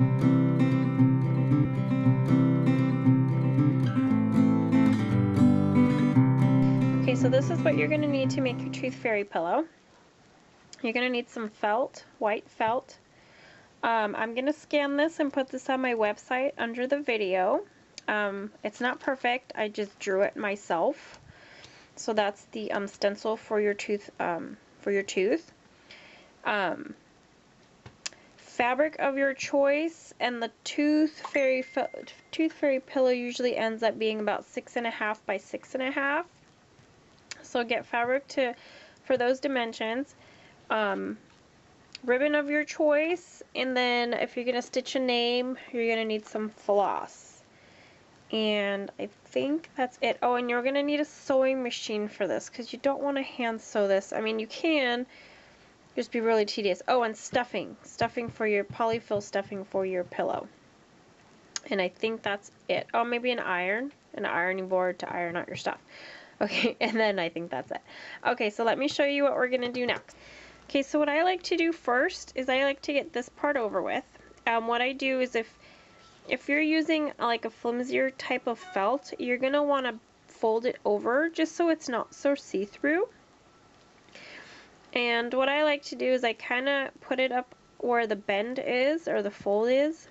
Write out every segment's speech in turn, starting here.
Okay, so this is what you're going to need to make your tooth fairy pillow. You're going to need some felt, white felt. I'm going to scan this and put this on my website under the video. It's not perfect, I just drew it myself. So that's the stencil for your tooth. Fabric of your choice, and the tooth fairy pillow usually ends up being about 6.5 by 6.5. So get fabric for those dimensions. Ribbon of your choice, and then if you're gonna stitch a name, you're gonna need some floss. And I think that's it. Oh, and you're gonna need a sewing machine for this because you don't want to hand sew this. I mean, you can, just be really tedious. Oh, and stuffing for your polyfill stuffing for your pillow. And I think that's it. Oh, maybe an ironing board to iron out your stuff. Okay, and then I think that's it. Okay, so let me show you what we're gonna do next. Okay, so what I like to do first is I like to get this part over with. What I do is if you're using like a flimsier type of felt, you're gonna want to fold it over just so it's not so see-through. And what I like to do is I kind of put it up where the bend is, or the fold is,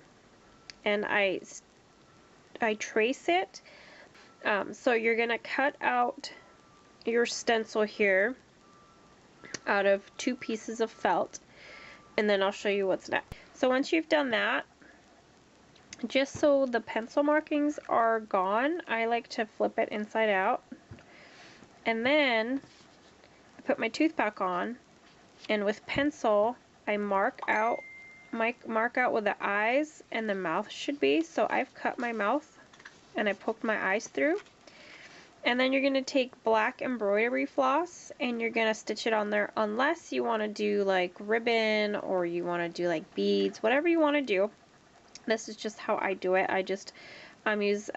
and I trace it. So you're gonna cut out your stencil here out of 2 pieces of felt, and then I'll show you what's next. So once you've done that, just so the pencil markings are gone, I like to flip it inside out, and then I put my tooth back on, and with pencil I mark out where the eyes and the mouth should be. So I've cut my mouth and I poked my eyes through. And then you're going to take black embroidery floss and you're going to stitch it on there, unless you want to do like ribbon or you want to do like beads, whatever you want to do. This is just how I do it. I use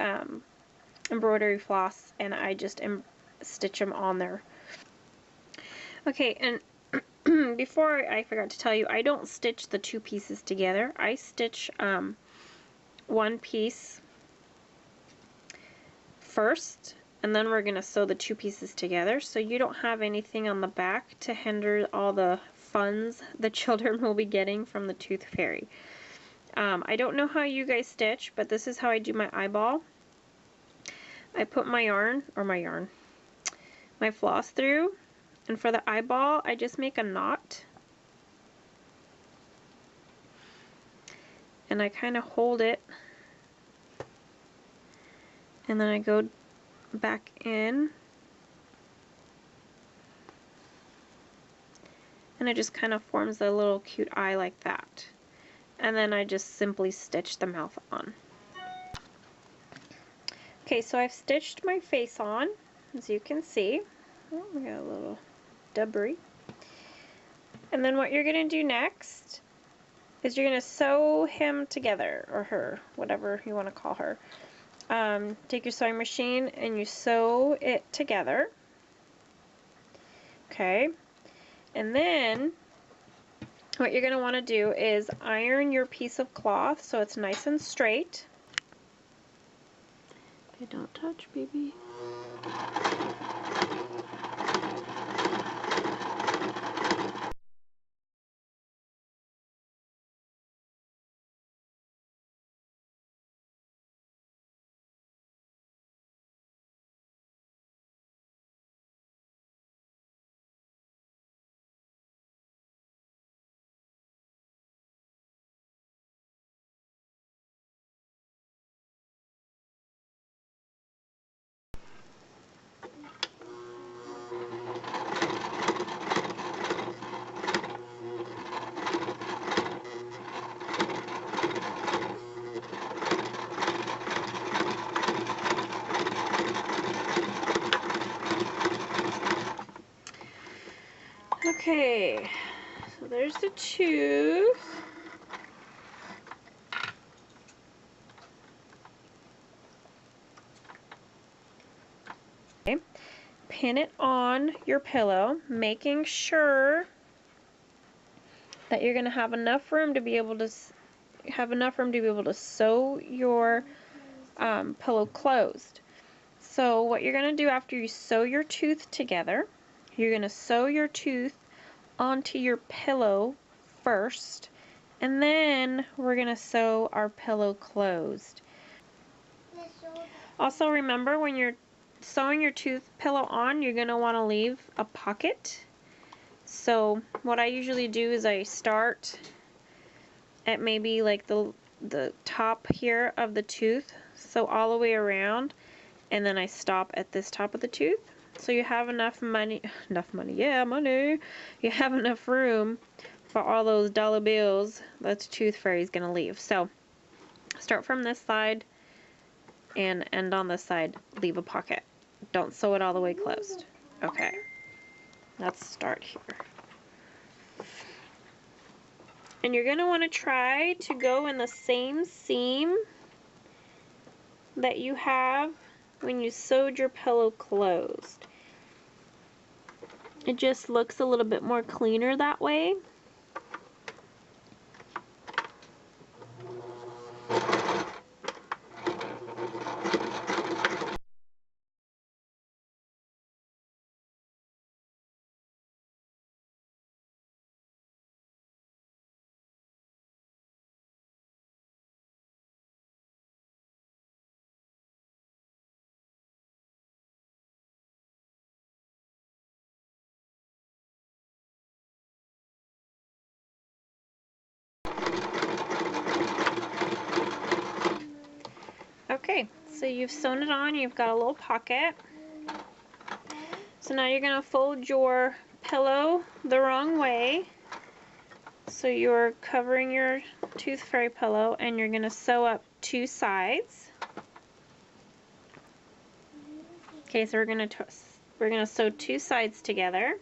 embroidery floss and I just stitch them on there. Okay, and before I forgot to tell you, I don't stitch the 2 pieces together. I stitch one piece first, and then we're going to sew the 2 pieces together, so you don't have anything on the back to hinder all the funds the children will be getting from the tooth fairy. I don't know how you guys stitch, but this is how I do my eyeball. I put my floss through, and for the eyeball I just make a knot, and I kind of hold it, and then I go back in, and it just kind of forms a little cute eye like that. And then I just simply stitch the mouth on. Okay, so I've stitched my face on, as you can see. Oh, we got a little debris. And then what you're going to do next is you're going to sew him together, or her, whatever you want to call her. Take your sewing machine and you sew it together. Okay, and then what you're going to want to do is iron your piece of cloth so it's nice and straight. Okay, don't touch, baby. Okay, so there's the tooth. Okay, pin it on your pillow, making sure that you're going to have enough room to be able to have enough room to be able to sew your pillow closed. So what you're going to do after you sew your tooth together, you're going to sew your tooth onto your pillow first, and then we're going to sew our pillow closed. Also remember, when you're sewing your tooth pillow on, you're going to want to leave a pocket. So what I usually do is I start at maybe like the top here of the tooth, sew all the way around, and then I stop at this top of the tooth. So you have enough money, yeah, money. You have enough room for all those dollar bills that the tooth fairy is gonna leave. So start from this side and end on this side, leave a pocket. Don't sew it all the way closed. Okay, let's start here. And you're gonna wanna try to go in the same seam that you have when you sewed your pillow closed. It just looks a little bit more cleaner that way. Okay, so you've sewn it on, you've got a little pocket. So now you're going to fold your pillow the wrong way. So you're covering your tooth fairy pillow, and you're going to sew up two sides. Okay, so we're going to sew two sides together.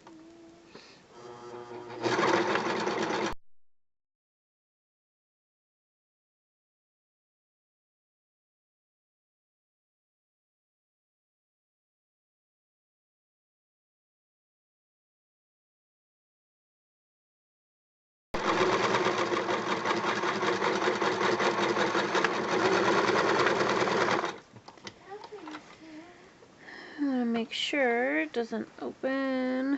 Make sure it doesn't open.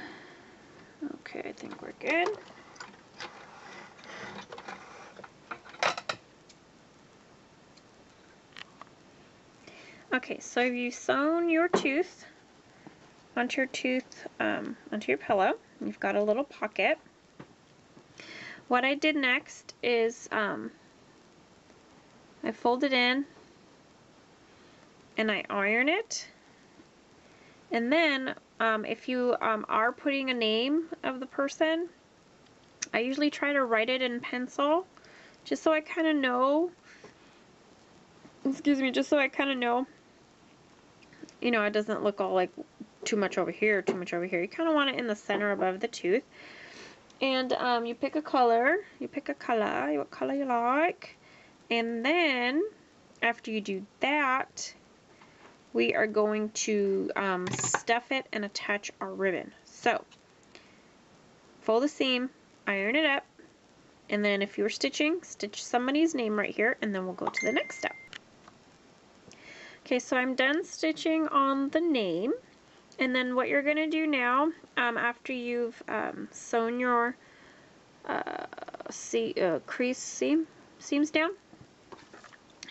Okay, I think we're good. Okay, so you've sewn your tooth onto your pillow. You've got a little pocket. What I did next is I fold it in and I iron it. And then if you are putting a name of the person, I usually try to write it in pencil just so I kind of know, just so I kind of know, you know, it doesn't look all like too much over here, too much over here. You kind of want it in the center above the tooth. And you pick a color, what color you like. And then after you do that, we are going to stuff it and attach our ribbon. So fold the seam, iron it up, and then if you're stitching, stitch somebody's name right here, and then we'll go to the next step. Okay, so I'm done stitching on the name, and then what you're going to do now, after you've sewn your crease seams down,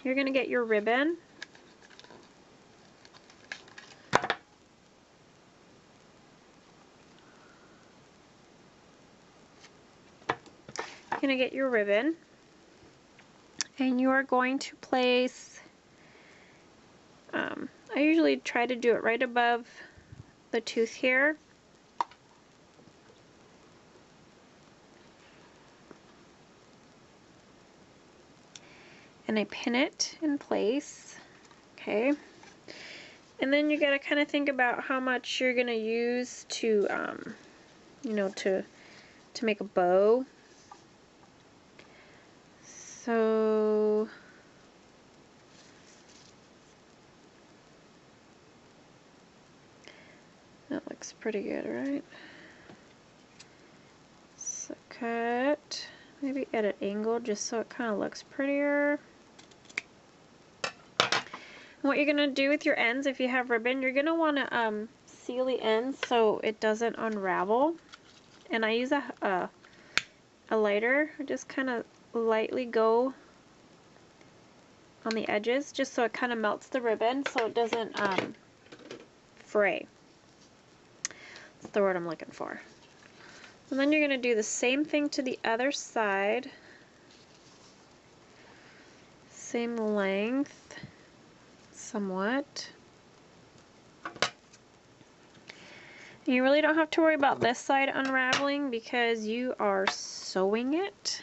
you're going to get your ribbon. You're going to get your ribbon, and you are going to place, I usually try to do it right above the tooth here. And I pin it in place, okay? And then you gotta kind of think about how much you're gonna use to, you know, to make a bow. So that looks pretty good, right? So cut maybe at an angle just so it kind of looks prettier. And what you're going to do with your ends, if you have ribbon, you're going to want to seal the ends so it doesn't unravel. And I use a lighter. I just kind of lightly go on the edges just so it kind of melts the ribbon so it doesn't fray. That's the word I'm looking for. And then you're going to do the same thing to the other side. Same length, somewhat. You really don't have to worry about this side unraveling because you are sewing it.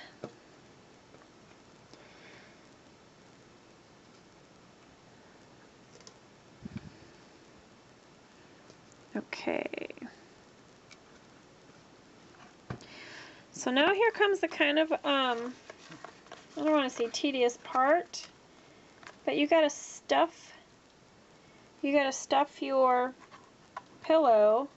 Okay. So now here comes the kind of, I don't want to say tedious part, but you gotta stuff your pillow,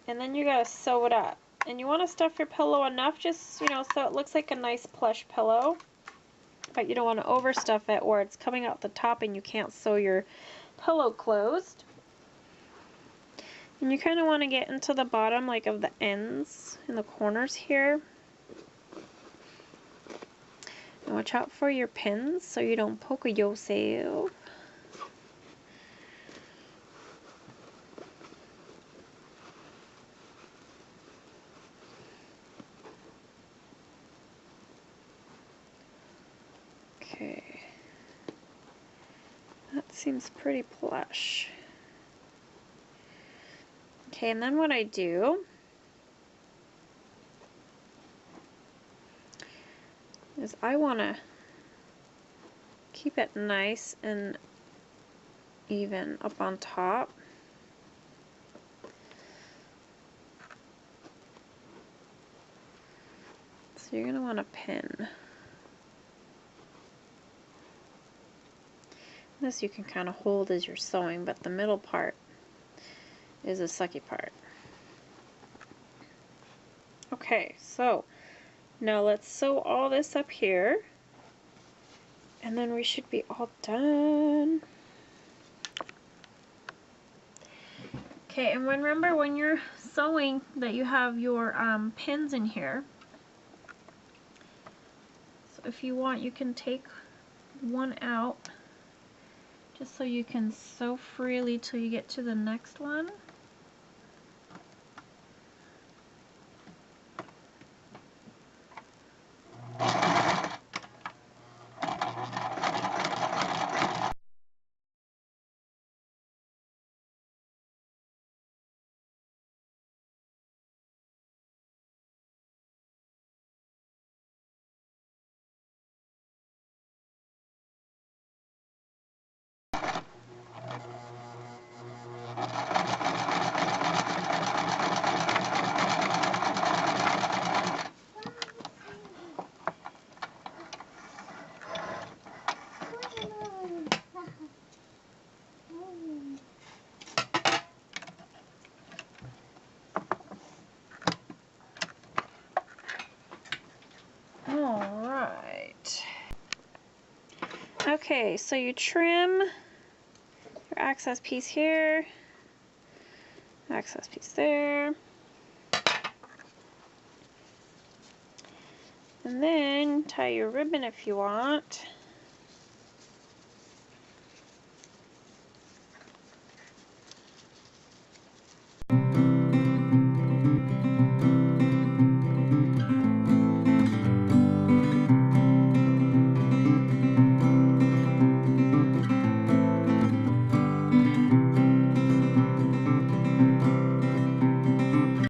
and then you gotta sew it up. And you want to stuff your pillow enough, just, you know, so it looks like a nice plush pillow, but you don't want to overstuff it or it's coming out the top and you can't sew your pillow closed. And you kind of want to get into the bottom, like of the ends in the corners here. And watch out for your pins so you don't poke yourself. Okay. That seems pretty plush. Okay, and then what I do is I want to keep it nice and even up on top. So you're going to want to pin. This you can kind of hold as you're sewing, but the middle part is the sucky part. Okay, so now let's sew all this up here, and then we should be all done. Okay, and remember when you're sewing that you have your pins in here. So if you want, you can take one out just so you can sew freely till you get to the next one. Okay, so you trim your access piece here, access piece there, and then tie your ribbon if you want.